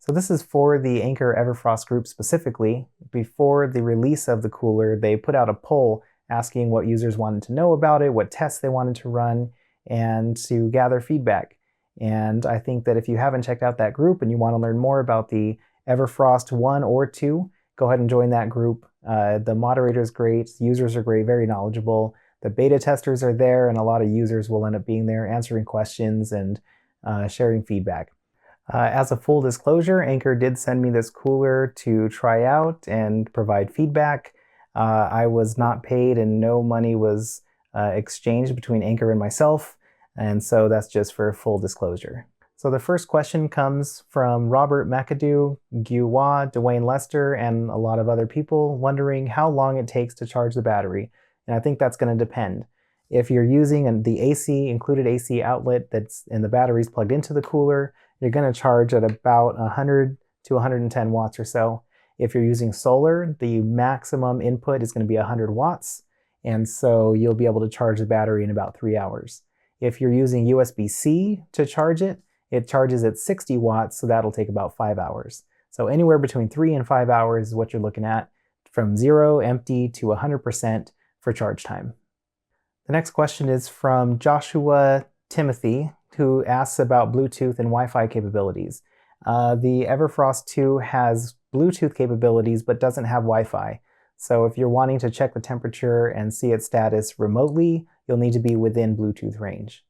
So this is for the Anker EverFrost group specifically. Before the release of the cooler, they put out a poll asking what users wanted to know about it, what tests they wanted to run, and to gather feedback. And I think that if you haven't checked out that group and you want to learn more about the EverFrost 1 or 2, go ahead and join that group. The moderator is great, users are great, very knowledgeable. The beta testers are there, and a lot of users will end up being there answering questions and sharing feedback. As a full disclosure, Anker did send me this cooler to try out and provide feedback. I was not paid and no money was exchanged between Anker and myself, and so that's just for full disclosure. So the first question comes from Robert McAdoo, Guwa, Dwayne Lester, and a lot of other people wondering how long it takes to charge the battery. And I think that's going to depend. If you're using the AC, included AC outlet that's in the batteries plugged into the cooler, you're going to charge at about 100 to 110 watts or so. If you're using solar, the maximum input is going to be 100 watts, and so you'll be able to charge the battery in about 3 hours. If you're using USB-C to charge it, it charges at 60 watts, so that'll take about 5 hours. So anywhere between 3 and 5 hours is what you're looking at, from 0, empty, to 100% for charge time. The next question is from Joshua Timothy, who asks about Bluetooth and Wi-Fi capabilities. The EverFrost 2 has Bluetooth capabilities but doesn't have Wi-Fi. So if you're wanting to check the temperature and see its status remotely, you'll need to be within Bluetooth range.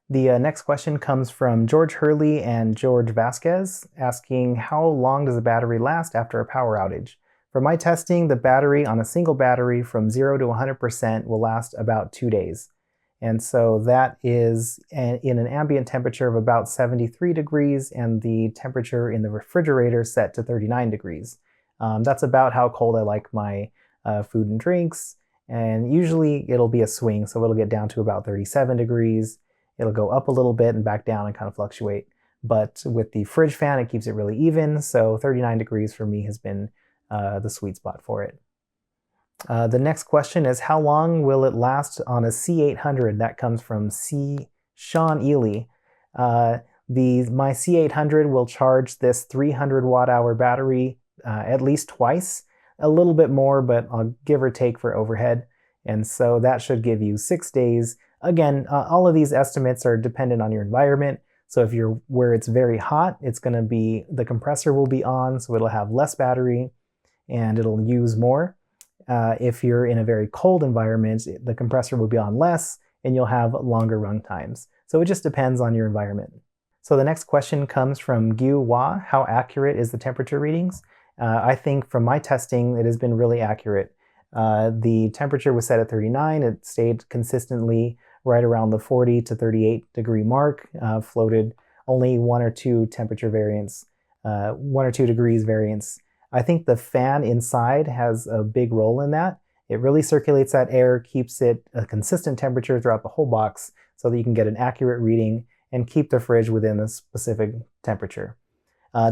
The next question comes from George Hurley and George Vasquez, asking how long does a battery last after a power outage? For my testing, the battery on a single battery from 0 to 100% will last about 2 days. And so that is in an ambient temperature of about 73 degrees and the temperature in the refrigerator set to 39 degrees. That's about how cold I like my food and drinks. And usually it'll be a swing, so it'll get down to about 37 degrees. It'll go up a little bit and back down and kind of fluctuate. But with the fridge fan, it keeps it really even. So 39 degrees for me has been the sweet spot for it. The next question is, how long will it last on a C800? That comes from Sean Ely. My C800 will charge this 300 watt-hour battery at least twice, a little bit more, but I'll give or take for overhead. And so that should give you 6 days. Again, all of these estimates are dependent on your environment. So if you're where it's very hot, it's going to be, the compressor will be on, so it'll have less battery and it'll use more. If you're in a very cold environment, the compressor will be on less and you'll have longer run times. So it just depends on your environment. So the next question comes from Gyu Hua. How accurate is the temperature readings? I think from my testing, it has been really accurate. The temperature was set at 39. It stayed consistently right around the 40 to 38 degree mark, floated only 1 or 2 temperature variance, 1 or 2 degrees variance. I think the fan inside has a big role in that. It really circulates that air, keeps it a consistent temperature throughout the whole box so that you can get an accurate reading and keep the fridge within a specific temperature.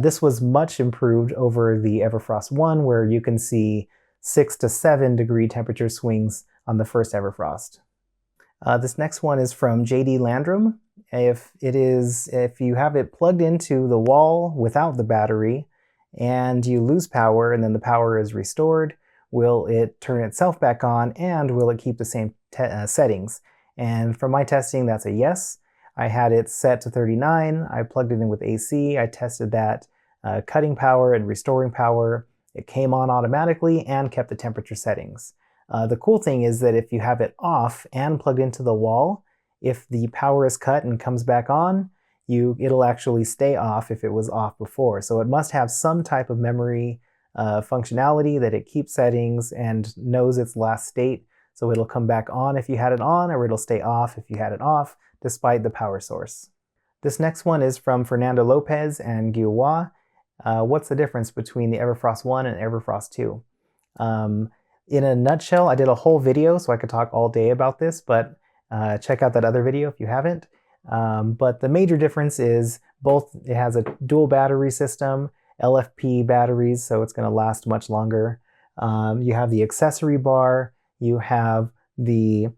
This was much improved over the EverFrost 1, where you can see 6 to 7 degree temperature swings on the first EverFrost. This next one is from JD Landrum. If you have it plugged into the wall without the battery and you lose power and then the power is restored, will it turn itself back on and will it keep the same settings? And from my testing, that's a yes. I had it set to 39. I plugged it in with AC. I tested that cutting power and restoring power. It came on automatically and kept the temperature settings. The cool thing is that if you have it off and plugged into the wall, if the power is cut and comes back on, it'll actually stay off if it was off before. So it must have some type of memory functionality that it keeps settings and knows its last state. So it'll come back on if you had it on, or it'll stay off if you had it off, despite the power source. This next one is from Fernando Lopez and Guwa. What's the difference between the EverFrost 1 and EverFrost 2? In a nutshell, I did a whole video, so I could talk all day about this, but check out that other video if you haven't. But the major difference is it has a dual battery system, LFP batteries, so it's going to last much longer. You have the accessory bar, you have the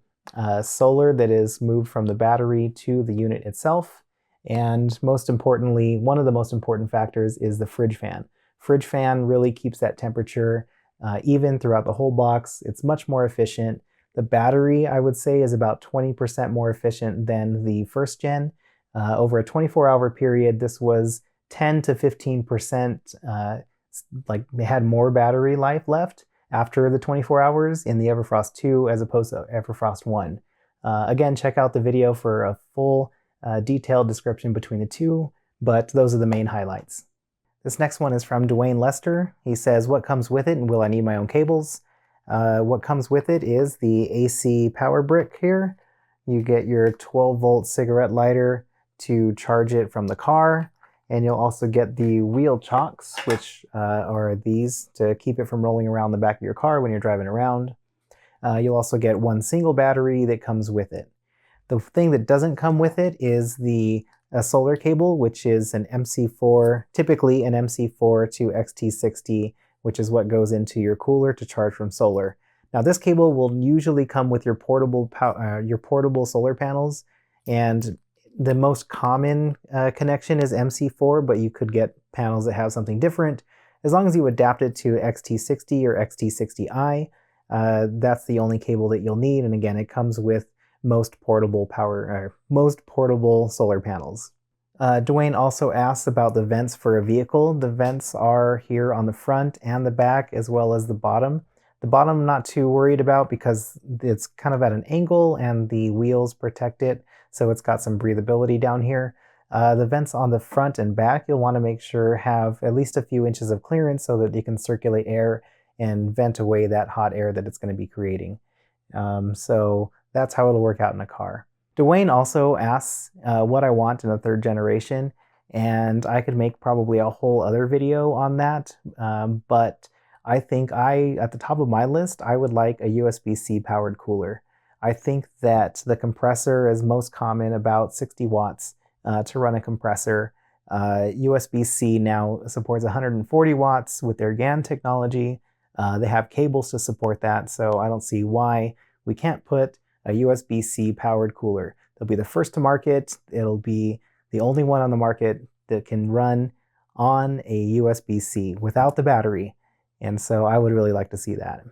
solar that is moved from the battery to the unit itself, And most importantly, one of the most important factors is the fridge fan. Fridge fan really keeps that temperature even throughout the whole box. It's much more efficient. The battery, I would say, is about 20% more efficient than the first gen. Over a 24-hour period, this was 10 to 15%, like they had more battery life left after the 24 hours in the EverFrost 2 as opposed to EverFrost 1. Again, check out the video for a full detailed description between the two, but those are the main highlights. This next one is from Dwayne Lester. He says, what comes with it and will I need my own cables? What comes with it is the AC power brick here. You get your 12-volt cigarette lighter to charge it from the car, and you'll also get the wheel chocks, which are these to keep it from rolling around the back of your car when you're driving around. You'll also get one single battery that comes with it. The thing that doesn't come with it is the solar cable, which is an MC4, typically an MC4 to XT60, which is what goes into your cooler to charge from solar. Now, this cable will usually come with your portable solar panels, and the most common connection is MC4, but you could get panels that have something different. As long as you adapt it to XT60 or XT60i, that's the only cable that you'll need. And again, it comes with most portable solar panels. Dwayne also asks about the vents for a vehicle. The vents are here on the front and the back, as well as the bottom. The bottom I'm not too worried about because it's kind of at an angle and the wheels protect it, so it's got some breathability down here. The vents on the front and back, you'll want to make sure have at least a few inches of clearance so that you can circulate air and vent away that hot air that it's going to be creating. So that's how it'll work out in a car. Dwayne also asks what I want in a third generation, and I could make probably a whole other video on that, but I think at the top of my list, I would like a USB-C powered cooler. I think that the compressor is most common, about 60 watts to run a compressor. USB-C now supports 140 watts with their GaN technology. They have cables to support that, so I don't see why we can't put a USB-C powered cooler. They'll be the first to market. It'll be the only one on the market that can run on a USB-C without the battery. And so I would really like to see that.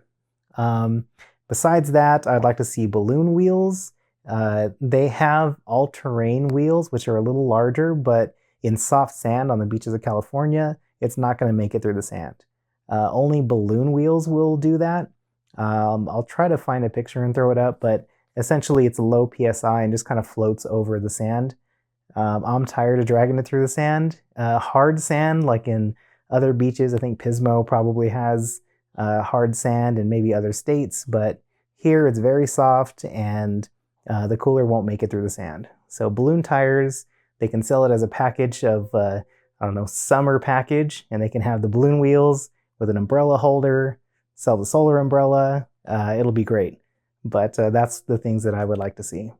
Besides that, I'd like to see balloon wheels. They have all-terrain wheels, which are a little larger, but in soft sand on the beaches of California, it's not going to make it through the sand. Only balloon wheels will do that. I'll try to find a picture and throw it up, but essentially it's a low PSI and just kind of floats over the sand. I'm tired of dragging it through the sand. Hard sand, like in other beaches, I think Pismo probably has hard sand and maybe other states, but here it's very soft and the cooler won't make it through the sand. So balloon tires, they can sell it as a package of, I don't know, summer package, and they can have the balloon wheels with an umbrella holder, sell the solar umbrella. It'll be great. But that's the things that I would like to see.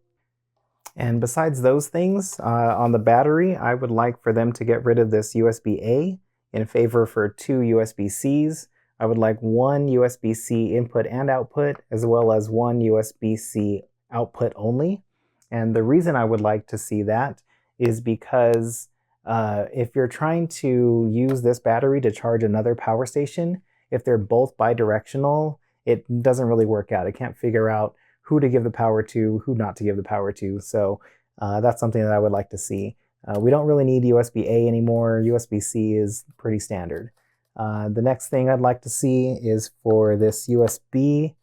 And besides those things, on the battery, I would like for them to get rid of this USB-A in favor for 2 USB-Cs. I would like 1 USB-C input and output, as well as 1 USB-C output only. And the reason I would like to see that is because if you're trying to use this battery to charge another power station, if they're both bidirectional, it doesn't really work out. It can't figure out who to give the power to, who not to give the power to. So that's something that I would like to see. We don't really need USB-A anymore. USB-C is pretty standard. The next thing I'd like to see is for this USB,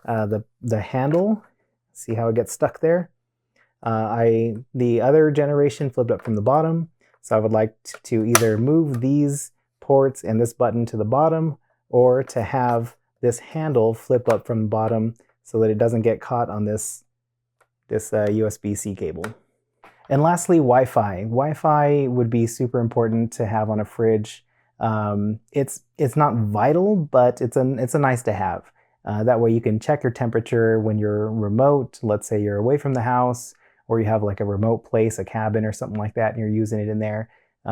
the handle. See how it gets stuck there? The other generation flipped up from the bottom. So I would like to either move these ports and this button to the bottom, or to have this handle flip up from the bottom so that it doesn't get caught on this USB-C cable. And lastly, Wi-Fi. Wi-Fi would be super important to have on a fridge. It's not vital, but it's a nice to have. That way you can check your temperature when you're remote. Let's say you're away from the house, or you have like a remote place, a cabin or something like that, and you're using it in there.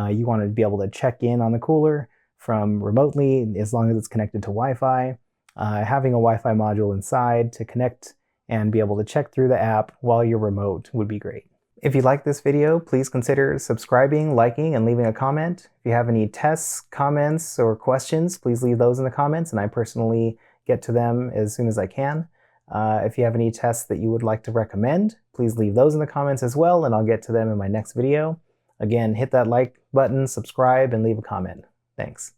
You want to be able to check in on the cooler from remotely, as long as it's connected to Wi-Fi. Having a Wi-Fi module inside to connect and be able to check through the app while you're remote would be great. If you like this video, please consider subscribing, liking, and leaving a comment. If you have any tests, comments, or questions, please leave those in the comments, and I personally get to them as soon as I can. If you have any tests that you would like to recommend, please leave those in the comments as well, and I'll get to them in my next video. Again, hit that like button, subscribe, and leave a comment. Thanks.